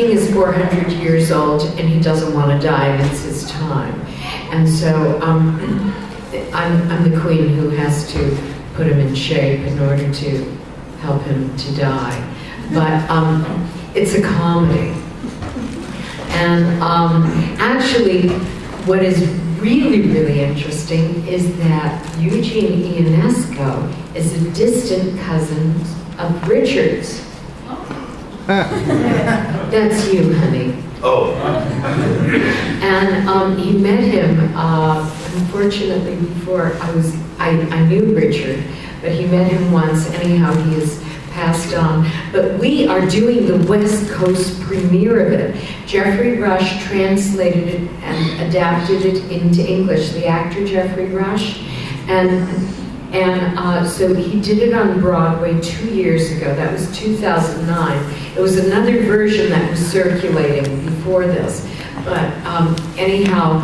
king is 400 years old and he doesn't want to die and it's his time. And so I'm the queen who has to put him in shape in order to help him to die. But it's a comedy. And actually, what is really, really interesting is that Eugene Ionesco is a distant cousin of Richard's. That's you, honey. Oh. And he met him, unfortunately, before I knew Richard, but he met him once. Anyhow, he has passed on. But we are doing the West Coast premiere of it. Jeffrey Rush translated it and adapted it into English, the actor Jeffrey Rush. And so he did it on Broadway 2 years ago. That was 2009. It was another version that was circulating before this. But anyhow,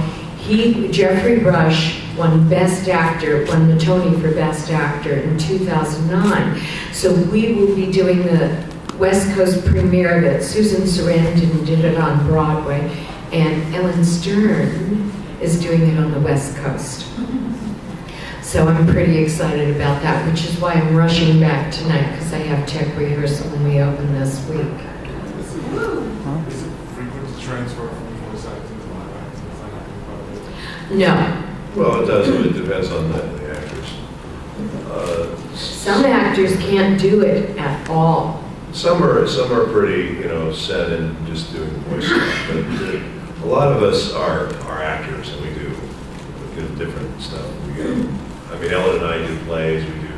Jeffrey Rush won Best Actor, won the Tony for Best Actor in 2009. So we will be doing the West Coast premiere of it. Susan Sarandon did it on Broadway, and Ellen Stern is doing it on the West Coast. So I'm pretty excited about that, which is why I'm rushing back tonight, because I have tech rehearsal when we open this week. Is it frequent to transfer from voice acting to live acting? Is that happening quite a bit? No. Well, it does. It depends on the actors. Some actors can't do it at all. Some are pretty, set in just doing voice stuff. But a lot of us are actors, and we do different stuff. Ellen and I do plays. We do,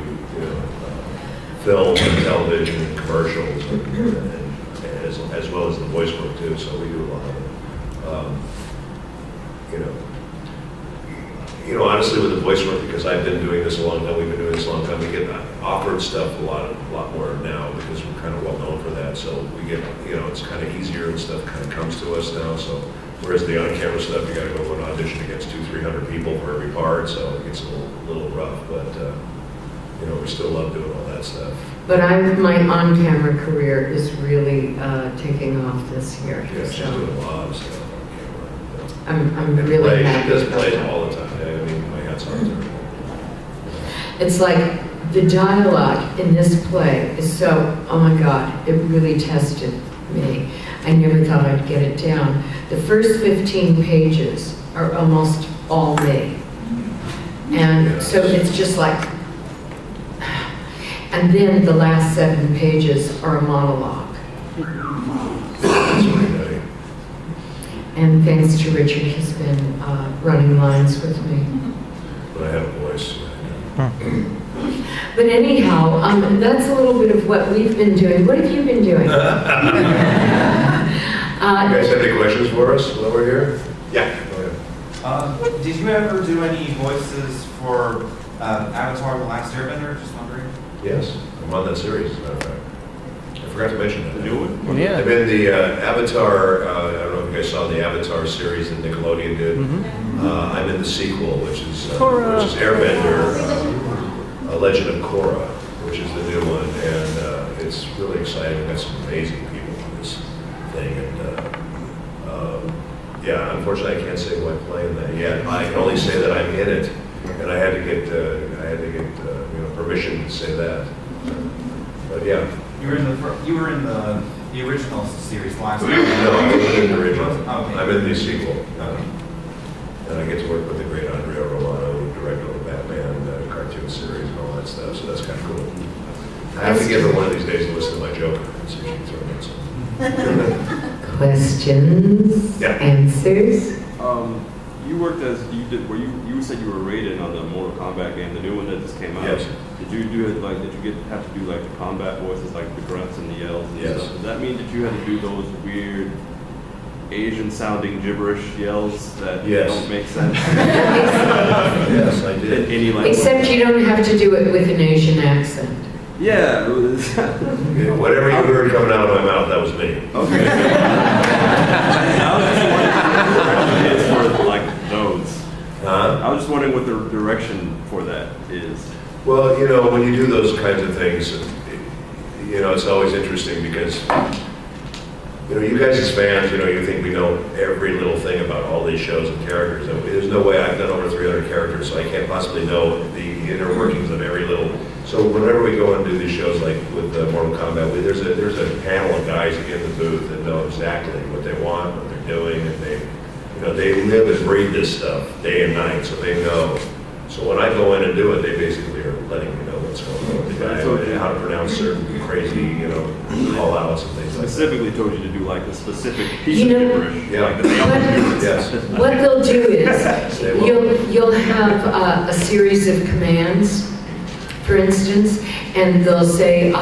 film and television and commercials, and as well as the voice work too. So we do a lot of it. Honestly, with the voice work, because I've been doing this a long time, we've been doing this a long time, we get offered stuff a lot more now because we're kind of well known for that. So we get, it's kind of easier and stuff kind of comes to us now. So whereas the on-camera stuff, you got to go to an audition against 200-300 people for every part, so it gets a little rough. But we still love doing all that stuff. But my on-camera career is really taking off this year. Yeah, she's so. doing a lot of stuff on camera. I'm really happy. She does about plays that. all the time. My hat's off to her. It's like the dialogue in this play is so, oh my God, it really tested me. I never thought I'd get it down. The first 15 pages are almost all me. And so it's just like, and then the last 7 pages are a monologue. That's really nutty. And thanks to Richard, he's been running lines with me. But I have a voice. But anyhow, that's a little bit of what we've been doing. What have you been doing? You guys have any questions for us while we're here? Yeah, go ahead. Did you ever do any voices for Avatar: The Last Airbender? Just wondering. Yes, I'm on that series, as a matter of fact. I forgot to mention that. The new one? I'm in the Avatar, I don't know if you guys saw the Avatar series that Nickelodeon did. I'm in the sequel, which is Airbender, A Legend of Korra, which is the new one, and it's really exciting. We've got some amazing people on this thing, and unfortunately I can't say who I play in that yet. I can only say that I'm in it, and I had to get permission to say that. But yeah. You were in the original series last No, I wasn't in the original. Okay. I'm in the sequel. And I get to work with the great Andrea Romano, who directed the Batman cartoon series and all that stuff, so that's kind of cool. I have to give her one of these days to listen to my joke and see if she can throw in some. Questions? Yeah. Answers? You worked you said you were rated on the Mortal Kombat game, the new one that just came out. Yes. Did you do it have to do like the combat voices, like the grunts and the yells and Yes. stuff? Does that mean that you had to do those weird Asian sounding gibberish yells that Yes. don't make sense? Yes, I In did. any language? Except you don't have to do it with an Asian accent. Yeah. Yeah, whatever you heard coming out of my mouth, that was me. Okay. I was just wondering what the direction is for like those. I was just wondering what the direction for that is. Well, when you do those kinds of things, it's always interesting because you guys as fans, you think we know every little thing about all these shows and characters. And there's no way. I've done over 300 characters, so I can't possibly know the inner workings of every little. So whenever we go and do these shows, like with Mortal Kombat, there's a panel of guys in the booth that know exactly what they want, what they're doing, and they live and breathe this stuff day and night, so they know. So when I go in and do it, they basically are letting me know what's going on with the guy, and how to pronounce certain crazy, call outs and things like that. Specifically told you to do like a specific piece You of know, gibberish. Yeah. Like the Yes. What they'll do is, They will. you'll have a series of commands, for instance, and they'll say,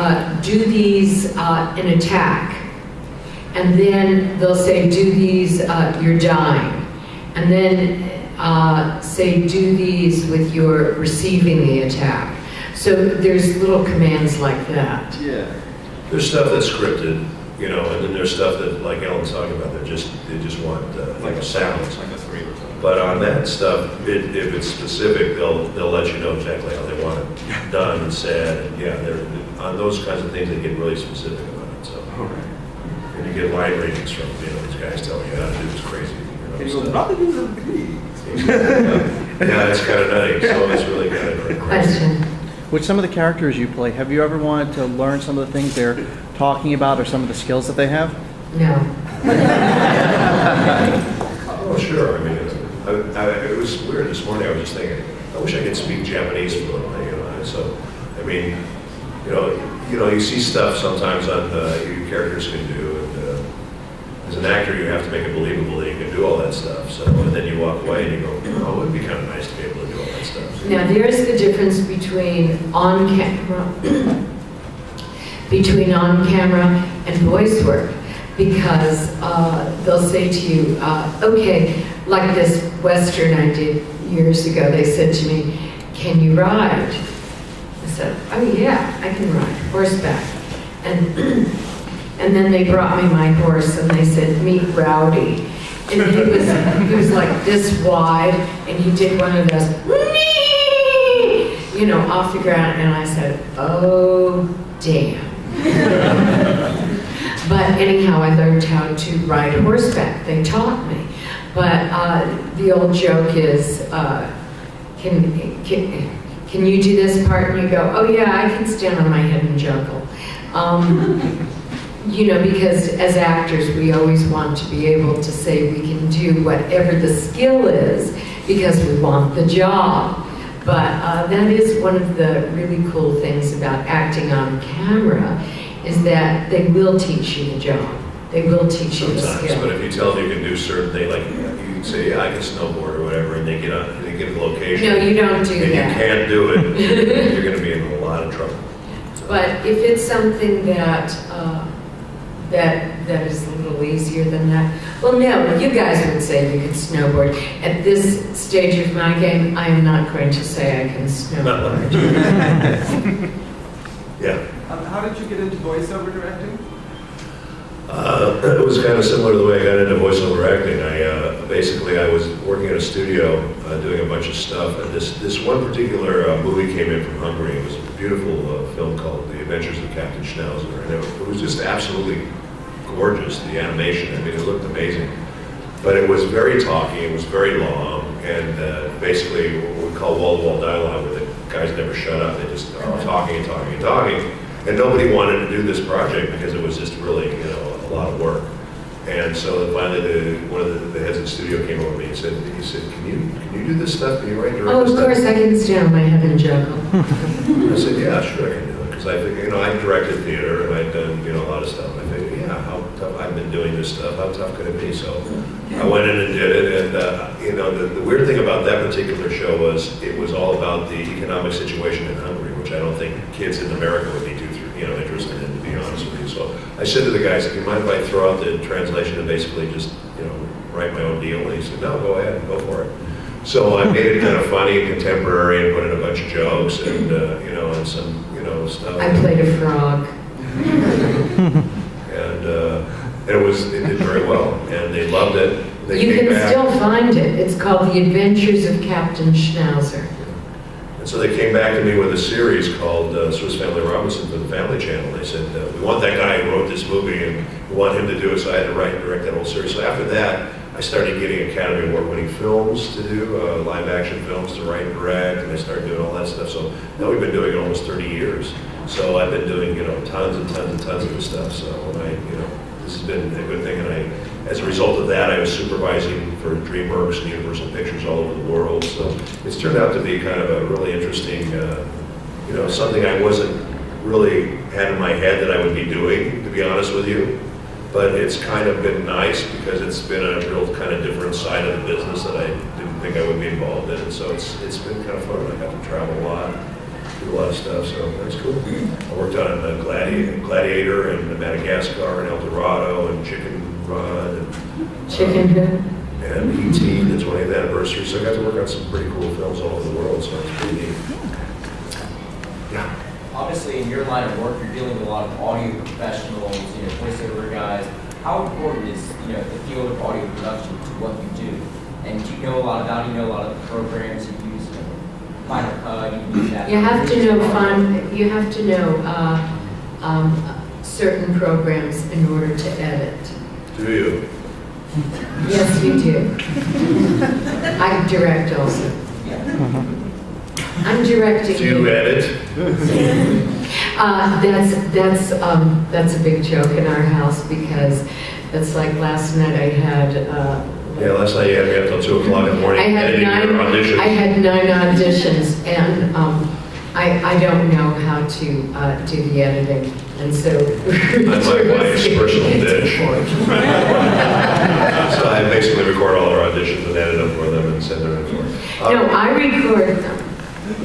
do these in attack. And then they'll say, do these, you're dying. And then say, do these with your receiving the attack. So there's little commands like that. Yeah. There's stuff that's scripted, and then there's stuff that, like Ellen's talking about, they just want sounds. Like a 3 or something. But on that stuff, if it's specific, they'll let you know exactly how they want it done and said. And yeah, on those kinds of things, they get really specific about it. So, Okay. and you get line readings from these guys telling you how to do this crazy. And he goes, stuff. nothing is a key. Yeah, it's kind of nutty. So it's really kind of crazy. Question. With some of the characters you play, have you ever wanted to learn some of the things they're talking about or some of the skills that they have? No. Oh, sure. I mean, it was weird this morning. I was just thinking, I wish I could speak Japanese fluently. So, I mean, you see stuff sometimes on your characters can do, and as an actor, you have to make it believable that you can do all that stuff. So, and then you walk away and you go, oh, it would be kind of nice to be able to do all that stuff. So, Now, there's the difference between on-camera and voice work, because they'll say to you, okay, like this Western I did years ago, they said to me, can you ride? I said, oh yeah, I can ride horseback. And then they brought me my horse and they said, meet Rowdy. And he was like this wide, and he did one of those, off the ground, and I said, oh, damn. But anyhow, I learned how to ride horseback. They taught me. But the old joke is, can you do this part? And you go, oh yeah, I can stand on my head and juggle. Because as actors, we always want to be able to say we can do whatever the skill is because we want the job. But that is one of the really cool things about acting on camera, is that they will teach you the job. They will teach you the sometimes, skill. but if you tell them you can do certain things, like you can say, yeah, I can snowboard or whatever, and they get the location. No, you don't do and that. you can't do it, you're going to be in a lot of trouble. But if it's something that is a little easier than that, well, no, you guys would say you can snowboard. At this stage of my game, I am not going to say I can snowboard. Yeah. How did you get into voiceover directing? It was kind of similar to the way I got into voiceover acting. I was working in a studio doing a bunch of stuff, and this one particular movie came in from Hungary. It was a beautiful film called The Adventures of Captain Schnauzer, and it was just absolutely gorgeous, the animation. I mean, it looked amazing. But it was very talky, it was very long, and basically what we call wall-to-wall dialogue, where the guys never shut up. They just are talking and talking and talking. And nobody wanted to do this project because it was just really, a lot of work. And so finally, one of the heads of the studio came over to me and said, can you do this stuff? Can you write direct Oh, of stuff? course, I can stand on my head and juggle. I said, yeah, sure, I can do it. Because I think, I directed theater and I'd done, a lot of stuff. I figured, yeah, how tough, I've been doing this stuff, how tough could it be? So I went in and did it. And, the weird thing about that particular show was it was all about the economic situation in Hungary, which I don't think kids in America would be too, interested in, to be honest with you. So I said to the guys, do you mind if I throw out the translation and basically just, write my own deal? And he said, no, go ahead, go for it. So I made it kind of funny and contemporary and put in a bunch of jokes and, and some, stuff. I played a frog. And it did very well, and they loved it. They You came can back. still find it. It's called The Adventures of Captain Schnauzer. And so they came back to me with a series called Swiss Family Robinson for the Family Channel. They said, we want that guy who wrote this movie and we want him to do it. So I had to write and direct that whole series. So after that, I started getting Academy Award winning films to do, live action films to write and direct, and I started doing all that stuff. So now we've been doing it almost 30 years. So I've been doing, tons and tons and tons of this stuff. So this has been a good thing. And as a result of that, I was supervising for DreamWorks and Universal Pictures all over the world. So it's turned out to be kind of a really interesting, something I wasn't really had in my head that I would be doing, to be honest with you. But it's kind of been nice because it's been a real kind of different side of the business that I didn't think I would be involved in. And so it's been kind of fun. I got to travel a lot, do a lot of stuff, so that's cool. I worked on Gladiator and Madagascar and El Dorado and Chicken Run and Chicken Hood. and E.T. the 20th anniversary. So I got to work on some pretty cool films all over the world, so it's pretty neat. Yeah. Obviously, in your line of work, you're dealing with a lot of audio professionals, voiceover guys. How important is, the field of audio production to what you do? And do you know a lot about it? You know a lot of the programs you use, Final Cut, you use that. You have to know certain programs in order to edit. Do you? Yes, you do. I direct also. Yeah. I'm directing Do you edit? That's a big joke in our house because it's like last night I had. Yeah, last night you had me up till 2 o'clock in the morning editing your audition. I had 9 auditions, and I don't know how to do the editing, and so. I'm my wife's personal dish. So I basically record all our auditions and edit them for them and send them in for them. No, I record them.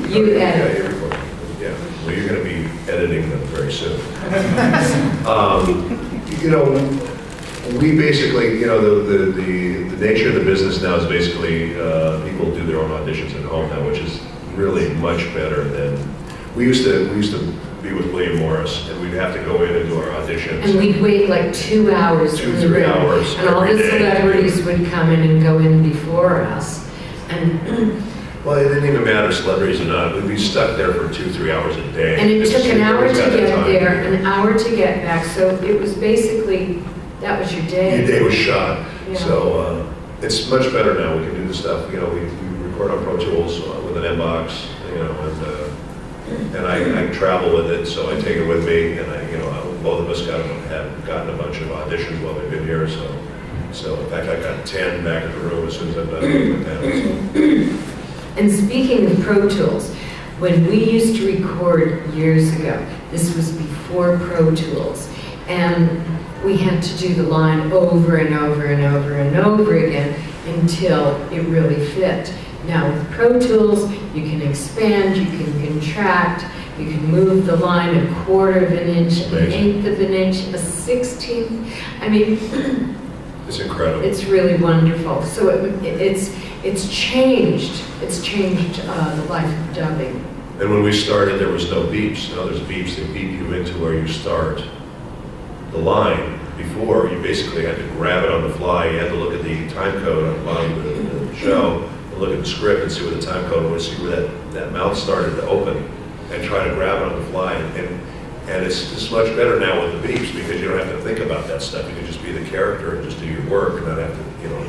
You edit. Yeah, you record them. Yeah, well, you're going to be editing them very soon. We basically, the nature of the business now is basically people do their own auditions at home now, which is really much better than we used to be with William Morris, and we'd have to go in and do our auditions. And we'd wait like 2 hours. 2-3 hours. And all the every day. celebrities would come in and go in before us. And Well, it didn't even matter, celebrities or not. We'd be stuck there for 2-3 hours a day. And it It's took an hour to always got that get time. there, an hour to get back, so it was basically, that was your day. Your day was shot. Yeah. So it's much better now. We can do the stuff, we record on Pro Tools with an M-Box, and I travel with it, so I take it with me, and both of us have gotten a bunch of auditions while we've been here, so in fact, I got 10 back in the room as soon as I'm done with that. And speaking of Pro Tools, when we used to record years ago, this was before Pro Tools, and we had to do the line over and over and over and over again until it really fit. Now with Pro Tools, you can expand, you can contract, you can move the line 1/4 of an inch, an Amazing. 1/8 of an inch, a 16th. I mean, It's incredible. it's really wonderful. So it's changed. It's changed the life of dubbing. And when we started, there was no beeps. Now there's beeps that beep you into where you start the line. Before, you basically had to grab it on the fly. You had to look at the time code on the bottom of the show, and look at the script and see where the time code was, see where that mouth started to open, and try to grab it on the fly. And it's just much better now with the beeps because you don't have to think about that stuff. You can just be the character and just do your work and not have to,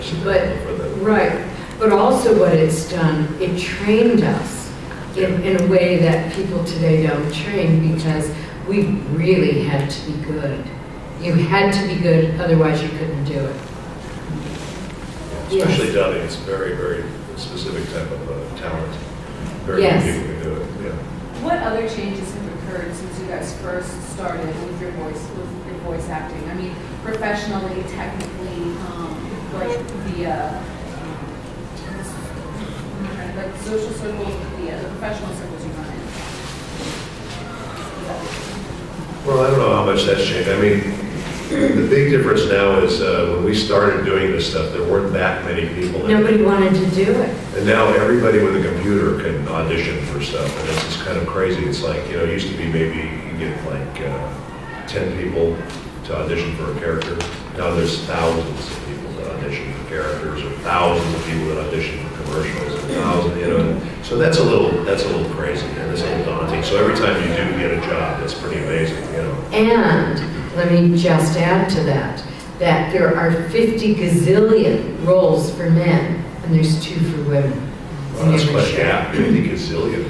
sit there for the... Right, but also what it's done, it trained us in a way that people today don't train because we really had to be good. You had to be good, otherwise you couldn't do it. Especially Yes. dubbing, it's a very, very specific type of talent. Very Yes. few people can do it, yeah. What other changes have occurred since you guys first started with your voice acting? I mean, professionally, technically, like via like social circles, via the professional circles you run in. Well, I don't know how much that's changed. I mean, the big difference now is when we started doing this stuff, there weren't that many people. Nobody wanted to do it. And now everybody with a computer can audition for stuff, and it's just kind of crazy. It's like, it used to be maybe you get like 10 people to audition for a character. Now there's thousands of people that audition for characters, or thousands of people that audition for commercials, and thousands, so So that's a little crazy, and it's a little daunting. So every time you do get a job, that's pretty amazing, you know. And let me just add to that there are 50 gazillion roles for men, and there's 2 for women. Well, that's quite a gap, 50 gazillion.